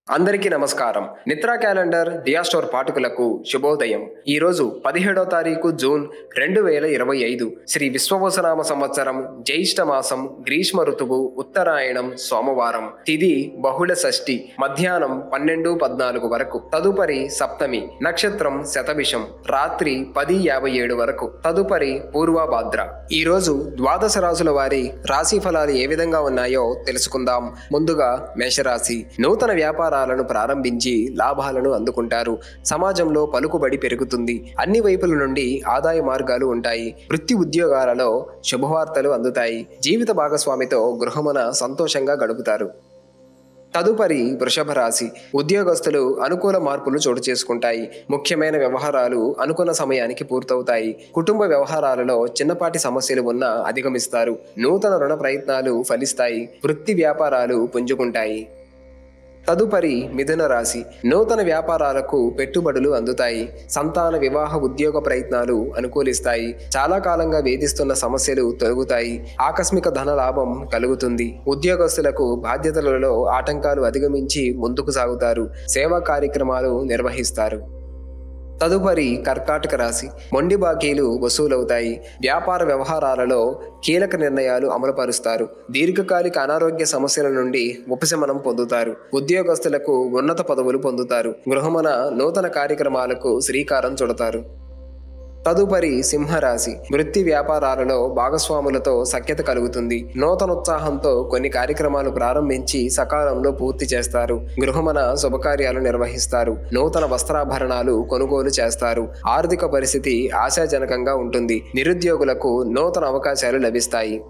అందరికీ నమస్కారం. నిద్రా క్యాలెండర్ దియా స్టోర్ పాఠకులకు శుభోదయం. ఈరోజు 17వ తారీఖు జూన్ 2025 శ్రీ విశ్వవసనామ సంవత్సరం జ్యేష్ఠ మాసం గ్రీష్మ ఋతువు ఉత్తరాయణం సోమవారం. తిథి బహుళ షష్ఠి మధ్యాహ్నం 12:14 వరకు. తదుపరి సప్తమి. నక్షత్రం శతభిషం రాత్రి 10:57 వరకు. తదుపరి పూర్వభాద్ర. ఈరోజు ద్వాదశ రాశుల వారి రాశి ఫలాలు ఏ విధంగా ఉన్నాయో తెలుసుకుందాం. ముందుగా మేషరాశి. నూతన వ్యాపారాలను ప్రారంభించి లాభాలను అందుకుంటారు. సమాజంలో పలుకుబడి పెరుగుతుంది. అన్ని వైపుల నుండి ఆదాయ మార్గాలు ఉంటాయి. వృత్తి ఉద్యోగాలలో శుభవార్తలు అందుతాయి. జీవిత భాగస్వామితో గృహమున సంతోషంగా గడుపుతారు. తదుపరి వృషభ రాశి. ఉద్యోగస్తులు అనుకూల మార్పులు చోటు చేసుకుంటాయి. ముఖ్యమైన వ్యవహారాలు అనుకున్న సమయానికి పూర్తవుతాయి. కుటుంబ వ్యవహారాలలో చిన్నపాటి సమస్యలు ఉన్నా అధిగమిస్తారు. నూతన రుణ ప్రయత్నాలు ఫలిస్తాయి. వృత్తి వ్యాపారాలు పుంజుకుంటాయి. తదుపరి మిథున రాశి. నూతన వ్యాపారాలకు పెట్టుబడులు అందుతాయి. సంతాన వివాహ ఉద్యోగ ప్రయత్నాలు అనుకూలిస్తాయి. చాలా కాలంగా వేధిస్తున్న సమస్యలు తొలగుతాయి. ఆకస్మిక ధన లాభం కలుగుతుంది. ఉద్యోగస్తులకు బాధ్యతలలో ఆటంకాలు అధిగమించి ముందుకు సాగుతారు. సేవా కార్యక్రమాలు నిర్వహిస్తారు. తదుపరి కర్కాటక రాశి. మొండి బాకీలు వసూలవుతాయి. వ్యాపార వ్యవహారాలలో కీలక నిర్ణయాలు అమలుపరుస్తారు. దీర్ఘకాలిక అనారోగ్య సమస్యల నుండి ఉపశమనం పొందుతారు. ఉద్యోగస్తులకు ఉన్నత పదవులు పొందుతారు. గృహమున నూతన కార్యక్రమాలకు శ్రీకారం చుడతారు. తదుపరి సింహరాశి. వృత్తి వ్యాపారాలలో భాగస్వాములతో సఖ్యత కలుగుతుంది. నూతనోత్సాహంతో కొన్ని కార్యక్రమాలు ప్రారంభించి సకాలంలో పూర్తి చేస్తారు. గృహమున శుభకార్యాలు నిర్వహిస్తారు. నూతన వస్త్రాభరణాలు కొనుగోలు చేస్తారు. ఆర్థిక పరిస్థితి ఆశాజనకంగా ఉంటుంది. నిరుద్యోగులకు నూతన అవకాశాలు లభిస్తాయి.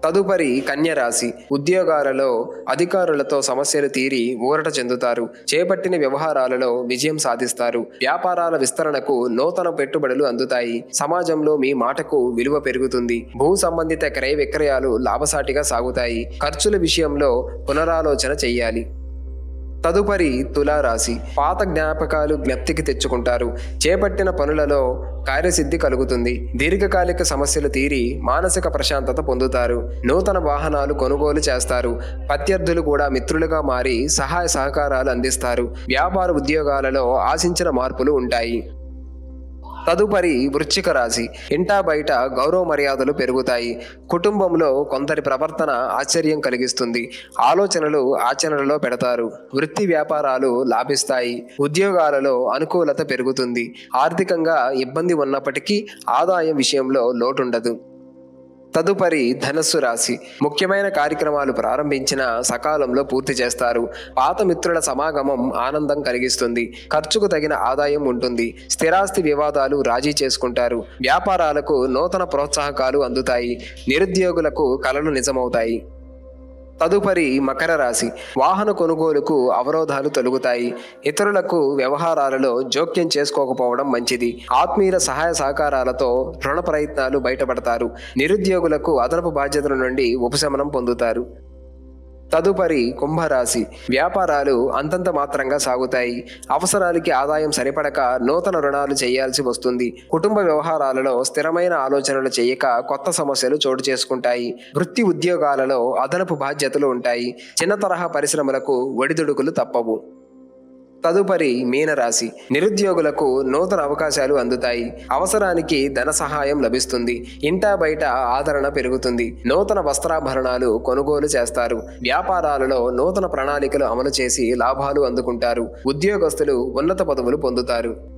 తదుపరి కన్యరాశి. ఉద్యోగాలలో అధికారులతో సమస్యలు తీరి ఊరట చెందుతారు. చేపట్టిన వ్యవహారాలలో విజయం సాధిస్తారు. వ్యాపారాల విస్తరణకు నూతన పెట్టుబడులు అందుతాయి. సమాజంలో మీ మాటకు విలువ పెరుగుతుంది. భూ సంబంధిత క్రయ విక్రయాలు లాభసాటిగా సాగుతాయి. ఖర్చుల విషయంలో పునరాలోచన చెయ్యాలి. తదుపరి తులారాశి. పాత జ్ఞాపకాలు జ్ఞప్తికి తెచ్చుకుంటారు. చేపట్టిన పనులలో కార్యసిద్ధి కలుగుతుంది. దీర్ఘకాలిక సమస్యలు తీరి మానసిక ప్రశాంతత పొందుతారు. నూతన వాహనాలు కొనుగోలు చేస్తారు. ప్రత్యర్థులు కూడా మిత్రులుగా మారి సహాయ సహకారాలు అందిస్తారు. వ్యాపార ఉద్యోగాలలో ఆశించిన మార్పులు ఉంటాయి. తదుపరి వృశ్చిక రాశి. ఇంటా బయట గౌరవ మర్యాదలు పెరుగుతాయి. కుటుంబంలో కొందరి ప్రవర్తన ఆశ్చర్యం కలిగిస్తుంది. ఆలోచనలు ఆచరణలో పెడతారు. వృత్తి వ్యాపారాలు లాభిస్తాయి. ఉద్యోగాలలో అనుకూలత పెరుగుతుంది. ఆర్థికంగా ఇబ్బంది ఉన్నప్పటికీ ఆదాయం విషయంలో లోటుండదు. తదుపరి ధనస్సు రాశి. ముఖ్యమైన కార్యక్రమాలు ప్రారంభించిన సకాలంలో పూర్తి చేస్తారు. పాత మిత్రుల సమాగమం ఆనందం కలిగిస్తుంది. ఖర్చుకు తగిన ఆదాయం ఉంటుంది. స్థిరాస్తి వివాదాలు రాజీ చేసుకుంటారు. వ్యాపారాలకు నూతన ప్రోత్సాహకాలు అందుతాయి. నిరుద్యోగులకు కలలు నిజమవుతాయి. తదుపరి మకర రాశి. వాహన కొనుగోలుకు అవరోధాలు తొలగుతాయి. ఇతరులకు వ్యవహారాలలో జోక్యం చేసుకోకపోవడం మంచిది. ఆత్మీయుల సహాయ సహకారాలతో రుణ ప్రయత్నాలు బయటపడతారు. నిరుద్యోగులకు అదనపు బాధ్యతల నుండి ఉపశమనం పొందుతారు. తదుపరి కుంభరాశి. వ్యాపారాలు అంతంత మాత్రంగా సాగుతాయి. అవసరాలకి ఆదాయం సరిపడక నూతన రుణాలు చేయాల్సి వస్తుంది. కుటుంబ వ్యవహారాలలో స్థిరమైన ఆలోచనలు చేయక కొత్త సమస్యలు చోటు చేసుకుంటాయి. వృత్తి ఉద్యోగాలలో అదనపు బాధ్యతలు ఉంటాయి. చిన్న తరహా పరిశ్రమలకు ఒడిదుడుకులు తప్పవు. తదుపరి మీనరాశి. నిరుద్యోగులకు నూతన అవకాశాలు అందుతాయి. అవసరానికి ధన సహాయం లభిస్తుంది. ఇంటా బయట ఆదరణ పెరుగుతుంది. నూతన వస్త్రాభరణాలు కొనుగోలు చేస్తారు. వ్యాపారాలలో నూతన ప్రణాళికలు అమలు చేసి లాభాలు అందుకుంటారు. ఉద్యోగస్తులు ఉన్నత పదవులు పొందుతారు.